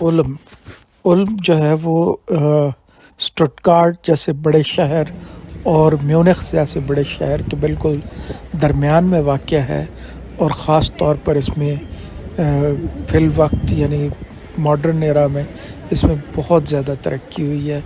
उल्म उल्म जो है वो स्टुटगार्ट जैसे बड़े शहर और म्यूनिख जैसे बड़े शहर के बिल्कुल दरमियान में वाक़या है। और ख़ास तौर पर इसमें फ़िल वक्त यानी मॉडर्न एरा में इसमें बहुत ज़्यादा तरक्की हुई है,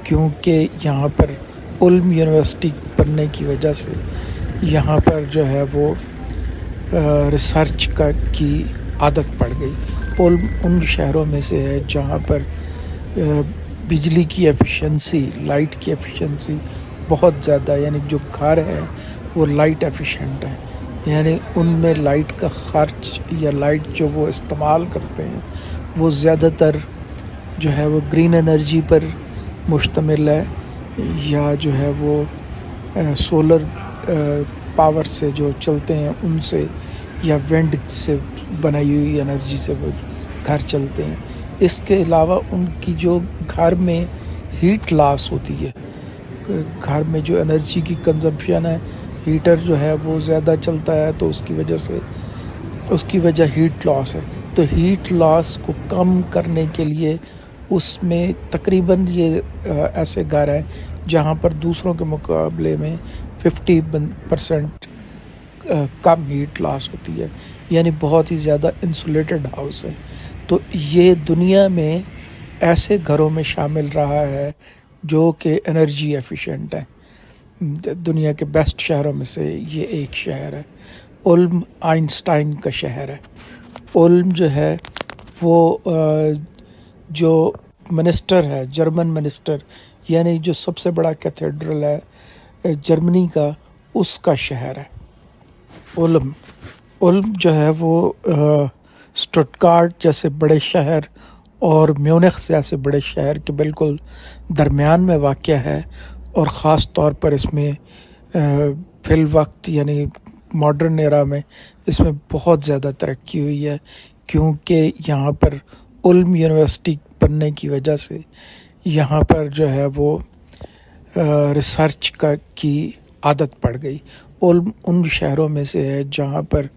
क्योंकि यहाँ पर उल्म यूनिवर्सिटी बनने की वजह से यहाँ पर जो है वो रिसर्च की आदत पड़ गई। उन शहरों में से है जहाँ पर बिजली की एफिशिएंसी, लाइट की एफिशिएंसी बहुत ज़्यादा, यानी जो घर है वो लाइट एफिशिएंट है, यानी उनमें लाइट का खर्च या लाइट जो वो इस्तेमाल करते हैं वो ज़्यादातर जो है वो ग्रीन एनर्जी पर मुश्तमिल है, या जो है वो सोलर पावर से जो चलते हैं उनसे, या विंड से बनाई हुई एनर्जी से वो घर चलते हैं। इसके अलावा उनकी जो घर में हीट लॉस होती है, घर में जो एनर्जी की कंजम्पशन है, हीटर जो है वो ज़्यादा चलता है तो उसकी वजह हीट लॉस है। तो हीट लॉस को कम करने के लिए उसमें तकरीबन ये ऐसे घर हैं जहाँ पर दूसरों के मुकाबले में 50% कम हीट लॉस होती है, यानी बहुत ही ज़्यादा इंसुलेटेड हाउस है। तो ये दुनिया में ऐसे घरों में शामिल रहा है जो कि एनर्जी एफिशिएंट है। दुनिया के बेस्ट शहरों में से ये एक शहर है। उल्म आइंस्टाइन का शहर है। उल्म जो है वो जो मिनिस्टर है, जर्मन मिनिस्टर, यानी जो सबसे बड़ा कैथेड्रल है जर्मनी का, उसका शहर है उल्म जो है वो स्टुटगार्ट जैसे बड़े शहर और म्यूनिख जैसे बड़े शहर के बिल्कुल दरमियान में वाक़या है। और ख़ास तौर पर इसमें फ़िल वक्त यानी मॉडर्न एरा में इसमें बहुत ज़्यादा तरक्की हुई है, क्योंकि यहाँ पर उल्म यूनिवर्सिटी बनने की वजह से यहाँ पर जो है वो रिसर्च की आदत पड़ गई। उन शहरों में से है जहाँ पर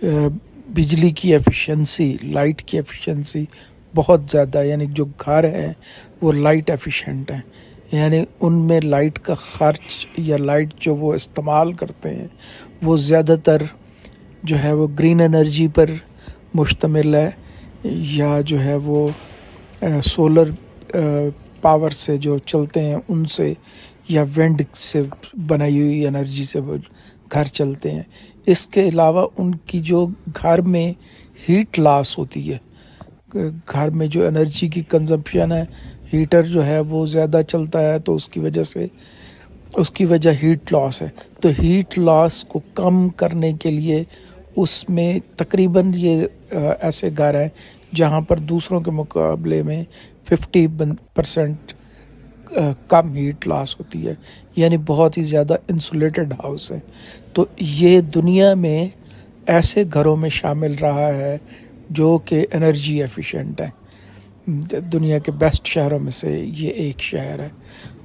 बिजली की एफिशिएंसी, लाइट की एफिशिएंसी बहुत ज़्यादा, यानी जो घर है वो लाइट एफिशिएंट है, यानी उनमें लाइट का खर्च या लाइट जो वो इस्तेमाल करते हैं वो ज़्यादातर जो है वो ग्रीन एनर्जी पर मुश्तमिल है, या जो है वो सोलर पावर से जो चलते हैं उनसे, या विंड से बनाई हुई एनर्जी से वो घर चलते हैं। इसके अलावा उनकी जो घर में हीट लॉस होती है, घर में जो एनर्जी की कंजम्पशन है, हीटर जो है वो ज़्यादा चलता है तो उसकी वजह हीट लॉस है। तो हीट लॉस को कम करने के लिए उसमें तकरीबन ये ऐसे घर हैं जहाँ पर दूसरों के मुकाबले में 50% कम हीट लॉस होती है, यानी बहुत ही ज़्यादा इंसुलेटेड हाउस है। तो ये दुनिया में ऐसे घरों में शामिल रहा है जो कि एनर्जी एफिशिएंट है। दुनिया के बेस्ट शहरों में से ये एक शहर है।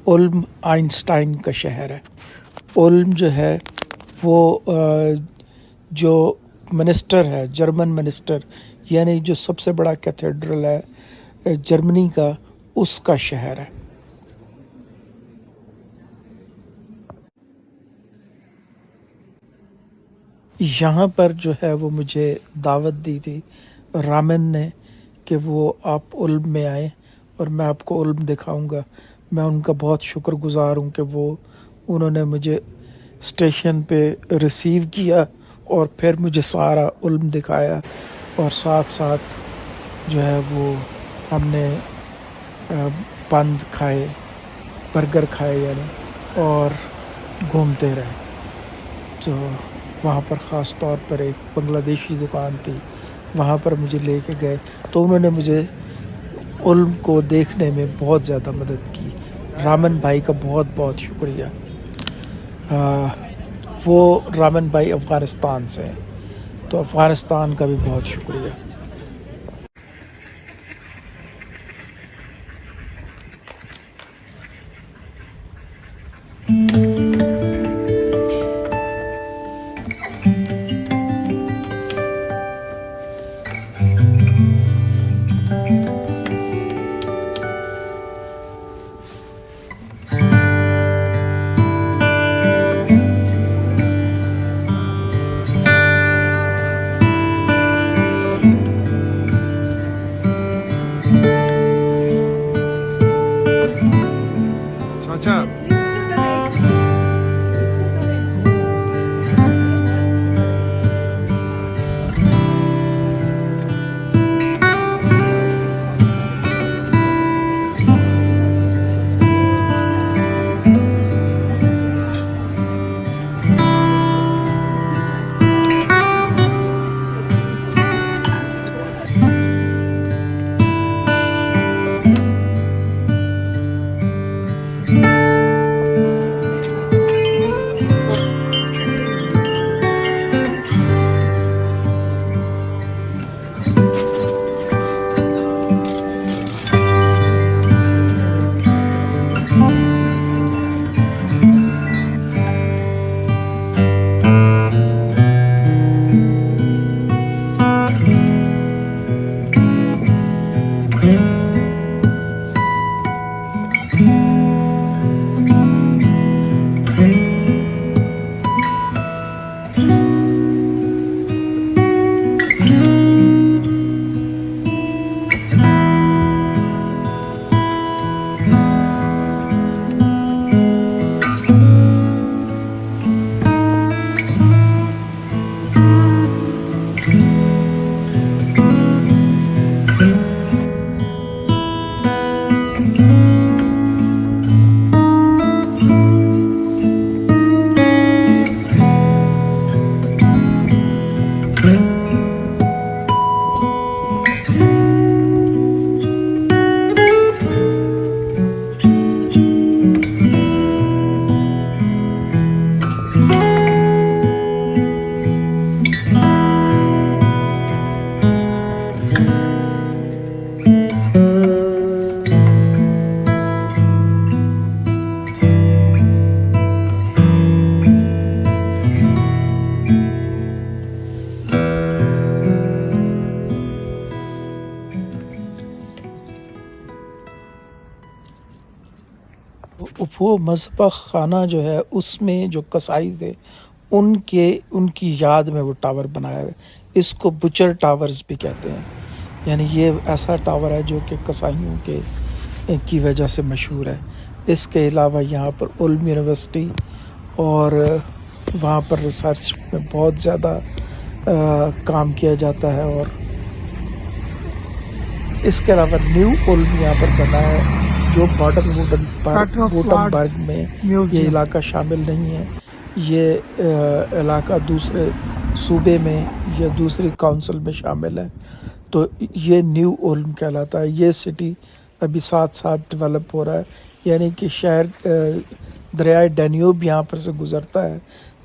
उल्म आइंस्टाइन का शहर है। उल्म जो है वो जो मिनिस्टर है, जर्मन मिनिस्टर, यानी जो सबसे बड़ा कैथेड्रल है जर्मनी का, उसका शहर है। यहाँ पर जो है वो मुझे दावत दी थी रामन ने कि वो आप उल्म में आए और मैं आपको उल्म दिखाऊंगा। मैं उनका बहुत शुक्रगुज़ार हूँ कि उन्होंने मुझे स्टेशन पे रिसीव किया और फिर मुझे सारा उल्म दिखाया, और साथ साथ जो है वो हमने बंद खाए, बर्गर खाए यानी, और घूमते रहे। तो वहाँ पर ख़ास तौर पर एक बांग्लादेशी दुकान थी, वहाँ पर मुझे लेके गए तो उन्होंने मुझे उल्म को देखने में बहुत ज़्यादा मदद की। रामन भाई का बहुत बहुत शुक्रिया। वो रामन भाई अफ़गानिस्तान से हैं, तो अफ़गानिस्तान का भी बहुत शुक्रिया। وہ مذبح خانہ جو ہے اس میں جو کسائی تھے ان کی یاد میں وہ ٹاور بنایا ہے. اس کو بچر ٹاورز بھی کہتے ہیں. یعنی یہ ایسا ٹاور ہے جو کہ کسائیوں کی وجہ سے مشہور ہے. اس کے علاوہ یہاں پر علم یونیورسٹی اور وہاں پر ریسرچ میں بہت زیادہ کام کیا جاتا ہے. اور اس کے علاوہ نیو علم یہاں پر بنا ہے جو باڈن ووٹنبرگ میں یہ علاقہ شامل نہیں ہے. یہ علاقہ دوسرے صوبے میں یا دوسری کونسل میں شامل ہے. تو یہ نیو علم کہلاتا ہے. یہ سٹی ابھی ساتھ ساتھ ڈیولپ ہو رہا ہے. یعنی کہ شہر دریائے ڈینیوب یہاں پر سے گزرتا ہے.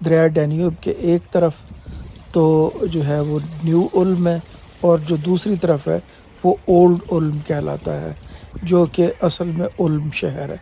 دریائے ڈینیوب کے ایک طرف تو جو ہے وہ نیو علم ہے اور جو دوسری طرف ہے وہ اولڈ علم کہلاتا ہے جو کہ اصل میں علم شہر ہے.